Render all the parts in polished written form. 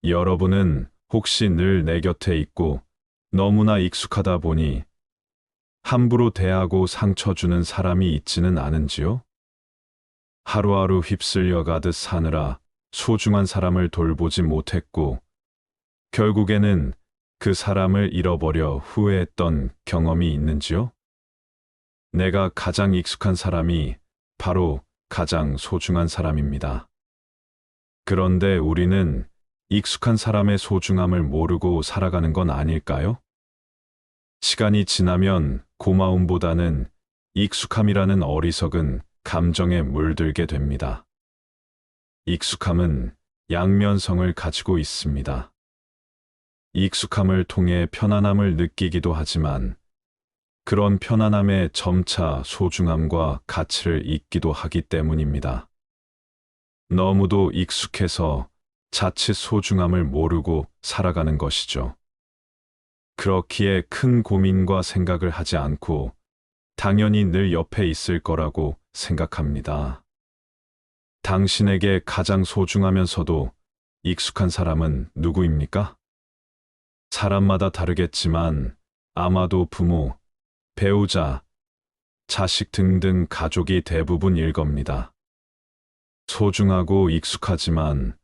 여러분은 혹시 늘 내 곁에 있고 너무나 익숙하다 보니 함부로 대하고 상처 주는 사람이 있지는 않은지요? 하루하루 휩쓸려 가듯 사느라 소중한 사람을 돌보지 못했고 결국에는 그 사람을 잃어버려 후회했던 경험이 있는지요? 내가 가장 익숙한 사람이 바로 가장 소중한 사람입니다. 그런데 우리는 익숙한 사람의 소중함을 모르고 살아가는 건 아닐까요? 시간이 지나면 고마움보다는 익숙함이라는 어리석은 감정에 물들게 됩니다. 익숙함은 양면성을 가지고 있습니다. 익숙함을 통해 편안함을 느끼기도 하지만 그런 편안함에 점차 소중함과 가치를 잊기도 하기 때문입니다. 너무도 익숙해서 자칫 소중함을 모르고 살아가는 것이죠. 그렇기에 큰 고민과 생각을 하지 않고 당연히 늘 옆에 있을 거라고 생각합니다. 당신에게 가장 소중하면서도 익숙한 사람은 누구입니까? 사람마다 다르겠지만 아마도 부모, 배우자, 자식 등등 가족이 대부분일 겁니다. 소중하고 익숙하지만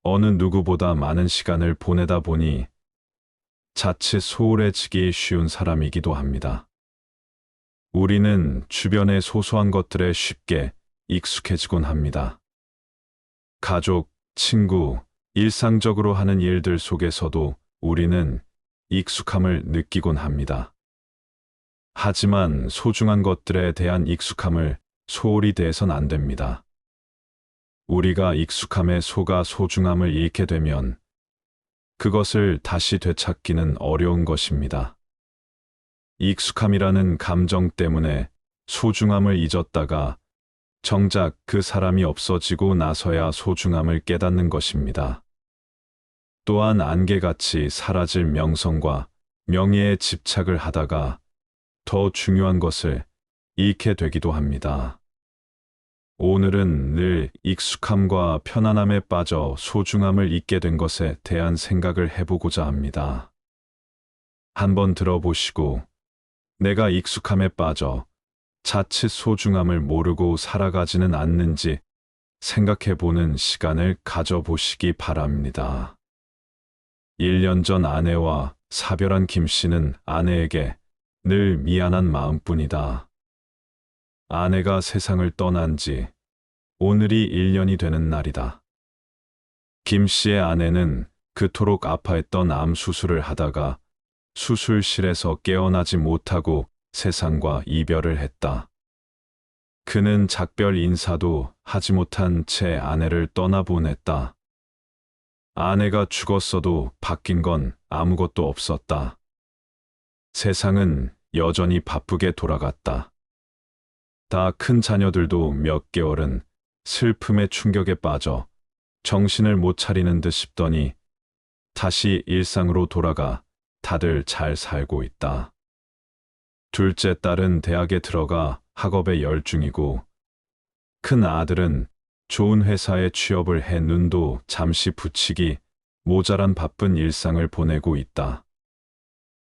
어느 누구보다 많은 시간을 보내다 보니 자칫 소홀해지기 쉬운 사람이기도 합니다. 우리는 주변의 소소한 것들에 쉽게 익숙해지곤 합니다. 가족, 친구, 일상적으로 하는 일들 속에서도 우리는 익숙함을 느끼곤 합니다. 하지만 소중한 것들에 대한 익숙함을 소홀히 대해선 안 됩니다. 우리가 익숙함에 속아 소중함을 잃게 되면 그것을 다시 되찾기는 어려운 것입니다. 익숙함이라는 감정 때문에 소중함을 잊었다가 정작 그 사람이 없어지고 나서야 소중함을 깨닫는 것입니다. 또한 안개같이 사라질 명성과 명예에 집착을 하다가 더 중요한 것을 잃게 되기도 합니다. 오늘은 늘 익숙함과 편안함에 빠져 소중함을 잊게 된 것에 대한 생각을 해보고자 합니다. 한번 들어보시고 내가 익숙함에 빠져 자칫 소중함을 모르고 살아가지는 않는지 생각해보는 시간을 가져보시기 바랍니다. 1년 전 아내와 사별한 김 씨는 아내에게 늘 미안한 마음뿐이다. 아내가 세상을 떠난 지 오늘이 1년이 되는 날이다. 김 씨의 아내는 그토록 아파했던 암 수술을 하다가 수술실에서 깨어나지 못하고 세상과 이별을 했다. 그는 작별 인사도 하지 못한 채 아내를 떠나보냈다. 아내가 죽었어도 바뀐 건 아무것도 없었다. 세상은 여전히 바쁘게 돌아갔다. 다 큰 자녀들도 몇 개월은 슬픔의 충격에 빠져 정신을 못 차리는 듯 싶더니 다시 일상으로 돌아가 다들 잘 살고 있다. 둘째 딸은 대학에 들어가 학업에 열중이고 큰 아들은 좋은 회사에 취업을 해 눈도 잠시 붙이기 모자란 바쁜 일상을 보내고 있다.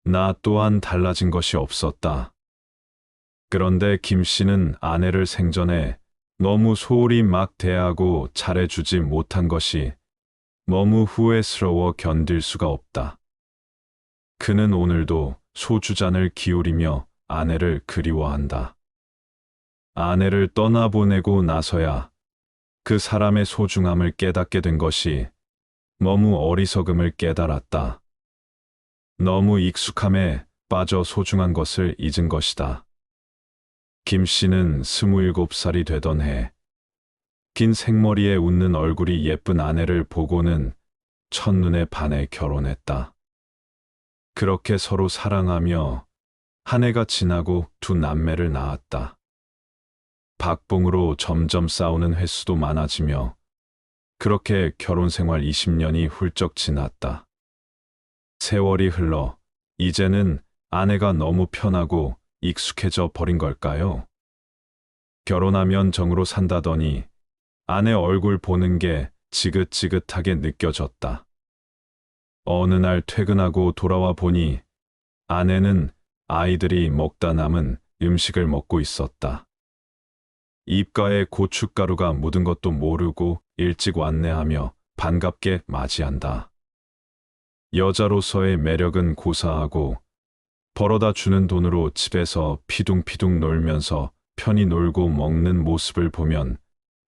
나 또한 달라진 것이 없었다. 그런데 김 씨는 아내를 생전에 너무 소홀히 막 대하고 잘해주지 못한 것이 너무 후회스러워 견딜 수가 없다. 그는 오늘도 소주잔을 기울이며 아내를 그리워한다. 아내를 떠나보내고 나서야 그 사람의 소중함을 깨닫게 된 것이 너무 어리석음을 깨달았다. 너무 익숙함에 빠져 소중한 것을 잊은 것이다. 김 씨는 27살이 되던 해, 긴 생머리에 웃는 얼굴이 예쁜 아내를 보고는 첫눈에 반해 결혼했다. 그렇게 서로 사랑하며 한 해가 지나고 두 남매를 낳았다. 박봉으로 점점 싸우는 횟수도 많아지며 그렇게 결혼 생활 20년이 훌쩍 지났다. 세월이 흘러 이제는 아내가 너무 편하고 익숙해져 버린 걸까요? 결혼하면 정으로 산다더니 아내 얼굴 보는 게 지긋지긋하게 느껴졌다. 어느 날 퇴근하고 돌아와 보니 아내는 아이들이 먹다 남은 음식을 먹고 있었다. 입가에 고춧가루가 묻은 것도 모르고 일찍 왔네하며 반갑게 맞이한다. 여자로서의 매력은 고사하고 벌어다 주는 돈으로 집에서 피둥피둥 놀면서 편히 놀고 먹는 모습을 보면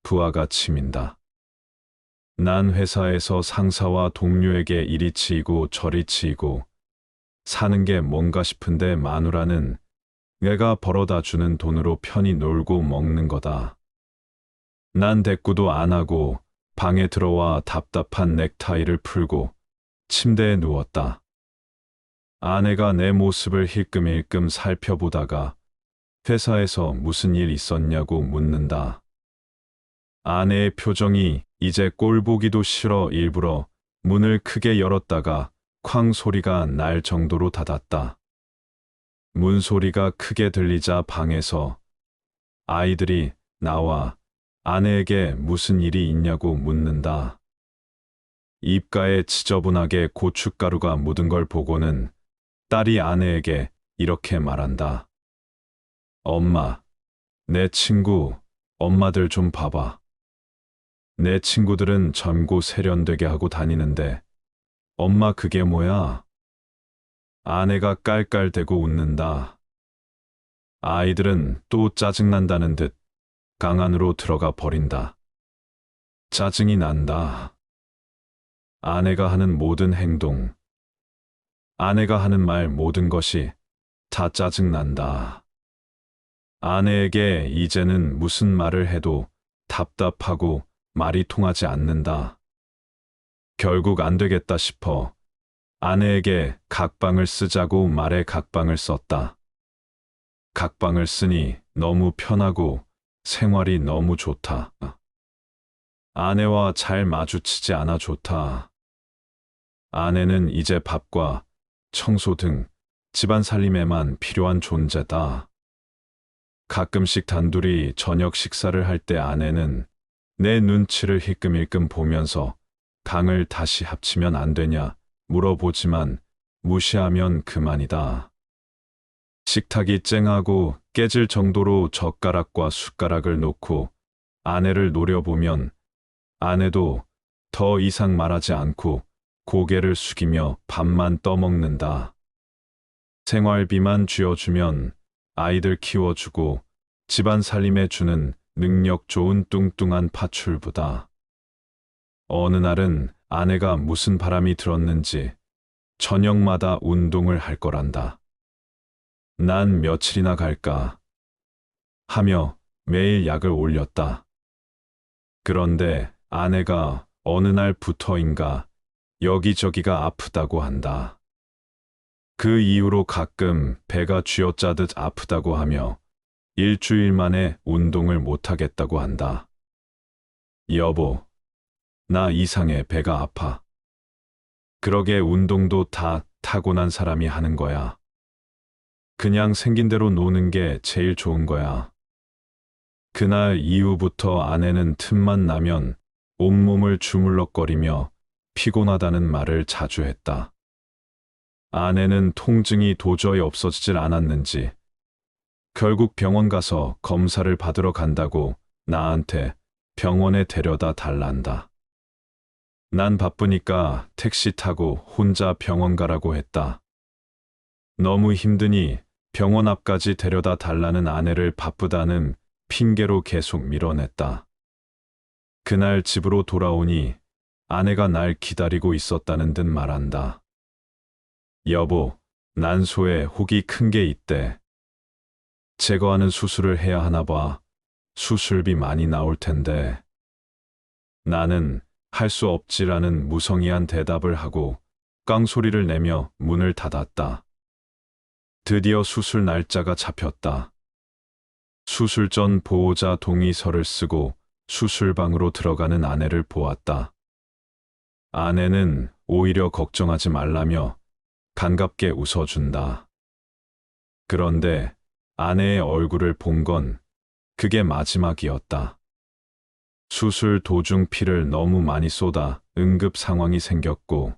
부하가 치민다. 난 회사에서 상사와 동료에게 이리 치이고 저리 치이고 사는 게 뭔가 싶은데 마누라는 내가 벌어다 주는 돈으로 편히 놀고 먹는 거다. 난 대꾸도 안 하고 방에 들어와 답답한 넥타이를 풀고 침대에 누웠다. 아내가 내 모습을 힐끔힐끔 살펴보다가 회사에서 무슨 일 있었냐고 묻는다. 아내의 표정이 이제 꼴 보기도 싫어 일부러 문을 크게 열었다가 쾅 소리가 날 정도로 닫았다. 문 소리가 크게 들리자 방에서 아이들이 나와 아내에게 무슨 일이 있냐고 묻는다. 입가에 지저분하게 고춧가루가 묻은 걸 보고는 딸이 아내에게 이렇게 말한다. 엄마, 내 친구, 엄마들 좀 봐봐. 내 친구들은 젊고 세련되게 하고 다니는데 엄마 그게 뭐야? 아내가 깔깔대고 웃는다. 아이들은 또 짜증난다는 듯 강 안으로 들어가 버린다. 짜증이 난다. 아내가 하는 모든 행동, 아내가 하는 말 모든 것이 다 짜증난다. 아내에게 이제는 무슨 말을 해도 답답하고 말이 통하지 않는다. 결국 안 되겠다 싶어 아내에게 각방을 쓰자고 말해 각방을 썼다. 각방을 쓰니 너무 편하고 생활이 너무 좋다. 아내와 잘 마주치지 않아 좋다. 아내는 이제 밥과 청소 등 집안 살림에만 필요한 존재다. 가끔씩 단둘이 저녁 식사를 할 때 아내는 내 눈치를 힐끔힐끔 보면서 강을 다시 합치면 안 되냐 물어보지만 무시하면 그만이다. 식탁이 쨍하고 깨질 정도로 젓가락과 숟가락을 놓고 아내를 노려보면 아내도 더 이상 말하지 않고 고개를 숙이며 밥만 떠먹는다. 생활비만 쥐어주면 아이들 키워주고 집안 살림에 주는 능력 좋은 뚱뚱한 파출부다. 어느 날은 아내가 무슨 바람이 들었는지 저녁마다 운동을 할 거란다. 난 며칠이나 갈까 하며 매일 약을 올렸다. 그런데 아내가 어느 날부터인가 여기저기가 아프다고 한다. 그 이후로 가끔 배가 쥐어짜듯 아프다고 하며 일주일 만에 운동을 못하겠다고 한다. 여보, 나 이상해 배가 아파. 그러게 운동도 다 타고난 사람이 하는 거야. 그냥 생긴 대로 노는 게 제일 좋은 거야. 그날 이후부터 아내는 틈만 나면 온몸을 주물럭거리며 피곤하다는 말을 자주 했다. 아내는 통증이 도저히 없어지질 않았는지 결국 병원 가서 검사를 받으러 간다고 나한테 병원에 데려다 달란다. 난 바쁘니까 택시 타고 혼자 병원 가라고 했다. 너무 힘드니 병원 앞까지 데려다 달라는 아내를 바쁘다는 핑계로 계속 밀어냈다. 그날 집으로 돌아오니 아내가 날 기다리고 있었다는 듯 말한다. 여보, 난 소에 혹이 큰 게 있대. 제거하는 수술을 해야 하나 봐. 수술비 많이 나올 텐데. 나는 할 수 없지라는 무성의한 대답을 하고 깡소리를 내며 문을 닫았다. 드디어 수술 날짜가 잡혔다. 수술 전 보호자 동의서를 쓰고 수술방으로 들어가는 아내를 보았다. 아내는 오히려 걱정하지 말라며 반갑게 웃어준다. 그런데 아내의 얼굴을 본 건 그게 마지막이었다. 수술 도중 피를 너무 많이 쏟아 응급 상황이 생겼고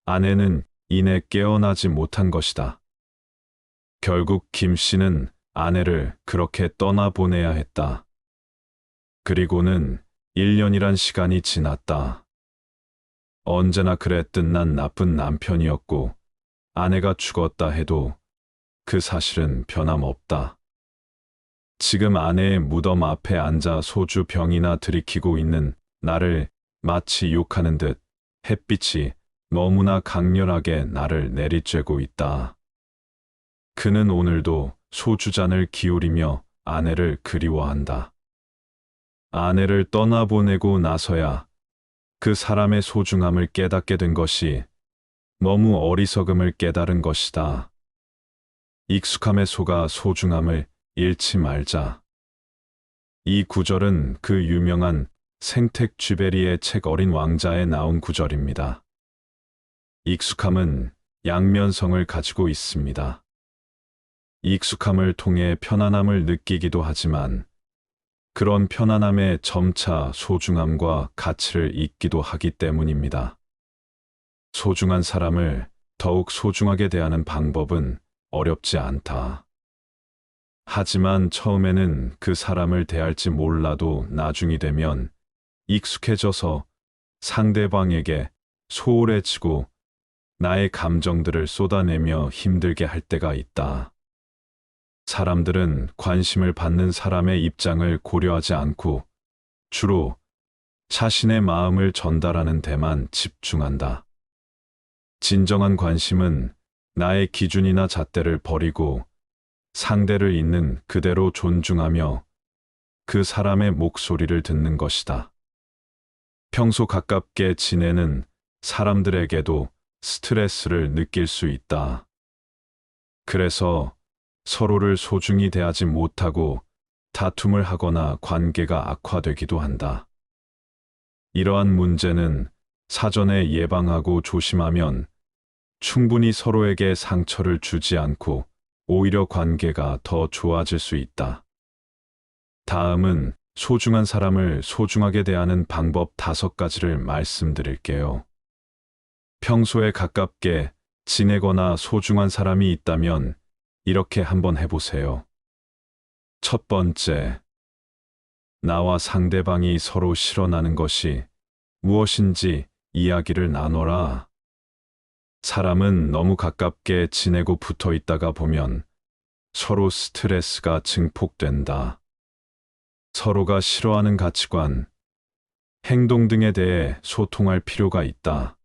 아내는 이내 깨어나지 못한 것이다. 결국 김 씨는 아내를 그렇게 떠나보내야 했다. 그리고는 1년이란 시간이 지났다. 언제나 그랬듯 난 나쁜 남편이었고 아내가 죽었다 해도 그 사실은 변함없다. 지금 아내의 무덤 앞에 앉아 소주 병이나 들이키고 있는 나를 마치 욕하는 듯 햇빛이 너무나 강렬하게 나를 내리쬐고 있다. 그는 오늘도 소주잔을 기울이며 아내를 그리워한다. 아내를 떠나보내고 나서야 그 사람의 소중함을 깨닫게 된 것이 너무 어리석음을 깨달은 것이다. 익숙함에 속아 소중함을 잃지 말자. 이 구절은 그 유명한 생텍쥐베리의 책 어린 왕자에 나온 구절입니다. 익숙함은 양면성을 가지고 있습니다. 익숙함을 통해 편안함을 느끼기도 하지만 그런 편안함에 점차 소중함과 가치를 잊기도 하기 때문입니다. 소중한 사람을 더욱 소중하게 대하는 방법은 어렵지 않다. 하지만 처음에는 그 사람을 대할지 몰라도 나중이 되면 익숙해져서 상대방에게 소홀해지고 나의 감정들을 쏟아내며 힘들게 할 때가 있다. 사람들은 관심을 받는 사람의 입장을 고려하지 않고 주로 자신의 마음을 전달하는 데만 집중한다. 진정한 관심은 나의 기준이나 잣대를 버리고 상대를 있는 그대로 존중하며 그 사람의 목소리를 듣는 것이다. 평소 가깝게 지내는 사람들에게도 스트레스를 느낄 수 있다. 그래서 서로를 소중히 대하지 못하고 다툼을 하거나 관계가 악화되기도 한다. 이러한 문제는 사전에 예방하고 조심하면 충분히 서로에게 상처를 주지 않고 오히려 관계가 더 좋아질 수 있다. 다음은 소중한 사람을 소중하게 대하는 방법 5가지를 말씀드릴게요. 평소에 가깝게 지내거나 소중한 사람이 있다면 이렇게 한번 해보세요. 첫 번째, 나와 상대방이 서로 실현하는 것이 무엇인지 이야기를 나눠라. 사람은 너무 가깝게 지내고 붙어 있다가 보면 서로 스트레스가 증폭된다. 서로가 싫어하는 가치관, 행동 등에 대해 소통할 필요가 있다.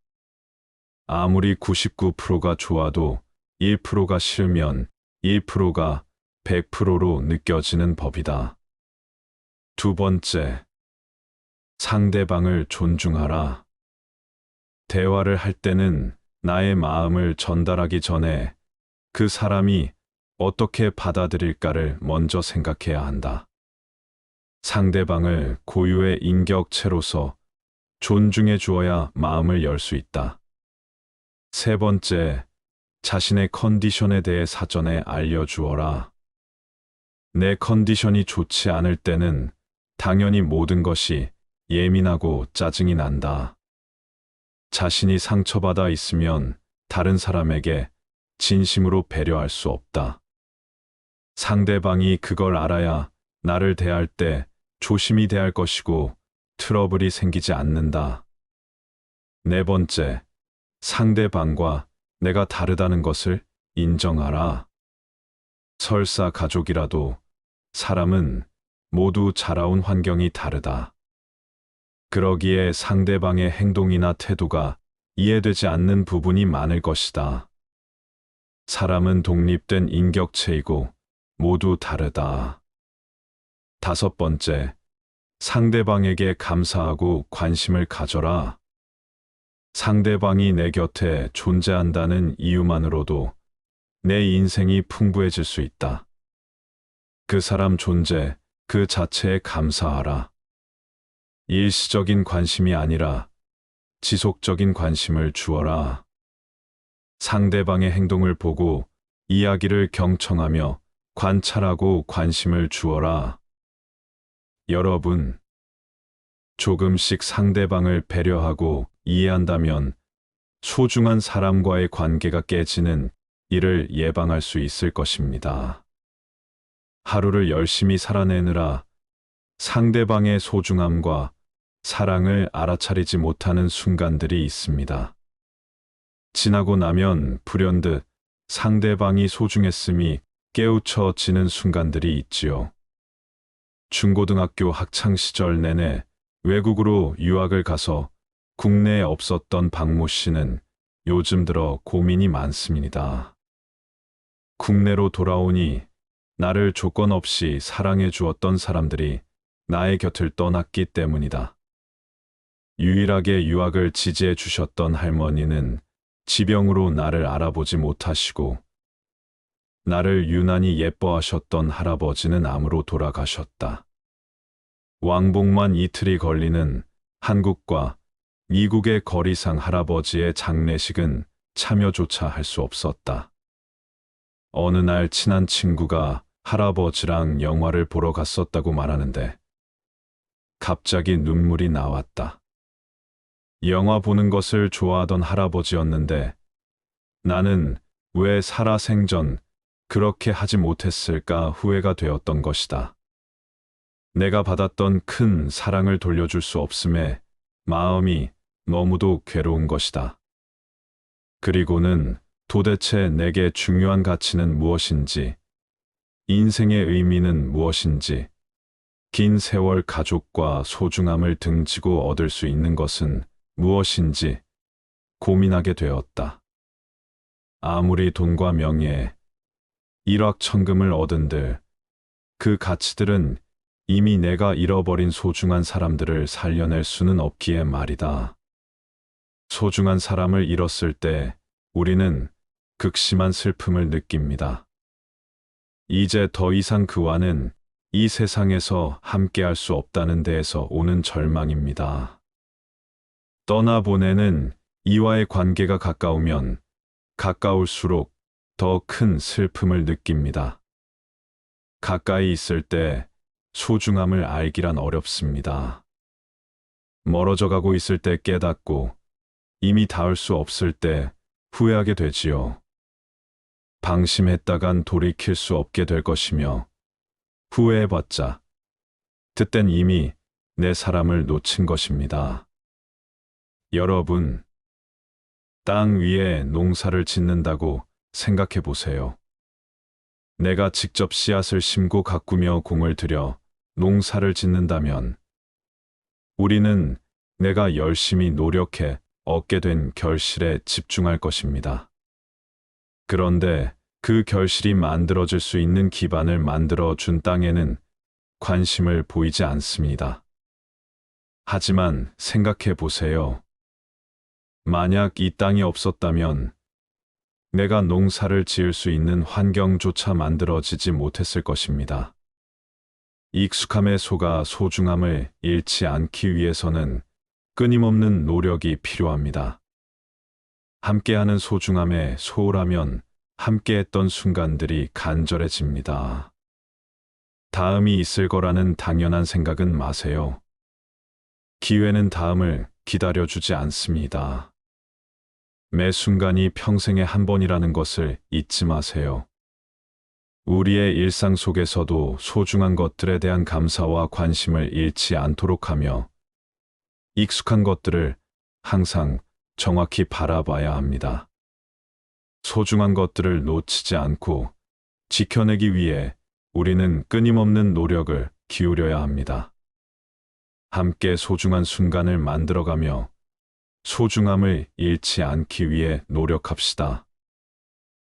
아무리 99%가 좋아도 1%가 싫으면 1%가 100%로 느껴지는 법이다. 두 번째, 상대방을 존중하라. 대화를 할 때는 나의 마음을 전달하기 전에 그 사람이 어떻게 받아들일까를 먼저 생각해야 한다. 상대방을 고유의 인격체로서 존중해 주어야 마음을 열 수 있다. 세 번째, 자신의 컨디션에 대해 사전에 알려주어라. 내 컨디션이 좋지 않을 때는 당연히 모든 것이 예민하고 짜증이 난다. 자신이 상처받아 있으면 다른 사람에게 진심으로 배려할 수 없다. 상대방이 그걸 알아야 나를 대할 때 조심히 대할 것이고 트러블이 생기지 않는다. 네 번째, 상대방과 내가 다르다는 것을 인정하라. 설사 가족이라도 사람은 모두 자라온 환경이 다르다. 그러기에 상대방의 행동이나 태도가 이해되지 않는 부분이 많을 것이다. 사람은 독립된 인격체이고 모두 다르다. 다섯 번째, 상대방에게 감사하고 관심을 가져라. 상대방이 내 곁에 존재한다는 이유만으로도 내 인생이 풍부해질 수 있다. 그 사람 존재 그 자체에 감사하라. 일시적인 관심이 아니라 지속적인 관심을 주어라. 상대방의 행동을 보고 이야기를 경청하며 관찰하고 관심을 주어라. 여러분, 조금씩 상대방을 배려하고 이해한다면 소중한 사람과의 관계가 깨지는 일을 예방할 수 있을 것입니다. 하루를 열심히 살아내느라 상대방의 소중함과 사랑을 알아차리지 못하는 순간들이 있습니다. 지나고 나면 불현듯 상대방이 소중했음이 깨우쳐지는 순간들이 있지요. 중고등학교 학창시절 내내 외국으로 유학을 가서 국내에 없었던 박모 씨는 요즘 들어 고민이 많습니다. 국내로 돌아오니 나를 조건 없이 사랑해 주었던 사람들이 나의 곁을 떠났기 때문이다. 유일하게 유학을 지지해 주셨던 할머니는 지병으로 나를 알아보지 못하시고 나를 유난히 예뻐하셨던 할아버지는 암으로 돌아가셨다. 왕복만 이틀이 걸리는 한국과 미국의 거리상 할아버지의 장례식은 참여조차 할 수 없었다. 어느 날 친한 친구가 할아버지랑 영화를 보러 갔었다고 말하는데 갑자기 눈물이 나왔다. 영화 보는 것을 좋아하던 할아버지였는데 나는 왜 살아생전 그렇게 하지 못했을까 후회가 되었던 것이다. 내가 받았던 큰 사랑을 돌려줄 수 없음에 마음이 너무도 괴로운 것이다. 그리고는 도대체 내게 중요한 가치는 무엇인지, 인생의 의미는 무엇인지, 긴 세월 가족과 소중함을 등지고 얻을 수 있는 것은 무엇인지 고민하게 되었다. 아무리 돈과 명예, 일확천금을 얻은들 그 가치들은 이미 내가 잃어버린 소중한 사람들을 살려낼 수는 없기에 말이다. 소중한 사람을 잃었을 때 우리는 극심한 슬픔을 느낍니다. 이제 더 이상 그와는 이 세상에서 함께할 수 없다는 데에서 오는 절망입니다. 떠나보내는 이와의 관계가 가까우면 가까울수록 더 큰 슬픔을 느낍니다. 가까이 있을 때 소중함을 알기란 어렵습니다. 멀어져 가고 있을 때 깨닫고 이미 닿을 수 없을 때 후회하게 되지요. 방심했다간 돌이킬 수 없게 될 것이며 후회해봤자 그땐 이미 내 사람을 놓친 것입니다. 여러분, 땅 위에 농사를 짓는다고 생각해 보세요. 내가 직접 씨앗을 심고 가꾸며 공을 들여 농사를 짓는다면 우리는 내가 열심히 노력해 얻게 된 결실에 집중할 것입니다. 그런데 그 결실이 만들어질 수 있는 기반을 만들어 준 땅에는 관심을 보이지 않습니다. 하지만 생각해 보세요. 만약 이 땅이 없었다면 내가 농사를 지을 수 있는 환경조차 만들어지지 못했을 것입니다. 익숙함에 속아 소중함을 잃지 않기 위해서는 끊임없는 노력이 필요합니다. 함께하는 소중함에 소홀하면 함께했던 순간들이 간절해집니다. 다음이 있을 거라는 당연한 생각은 마세요. 기회는 다음을 기다려주지 않습니다. 매 순간이 평생에 한 번이라는 것을 잊지 마세요. 우리의 일상 속에서도 소중한 것들에 대한 감사와 관심을 잃지 않도록 하며 익숙한 것들을 항상 정확히 바라봐야 합니다. 소중한 것들을 놓치지 않고 지켜내기 위해 우리는 끊임없는 노력을 기울여야 합니다. 함께 소중한 순간을 만들어가며 소중함을 잃지 않기 위해 노력합시다.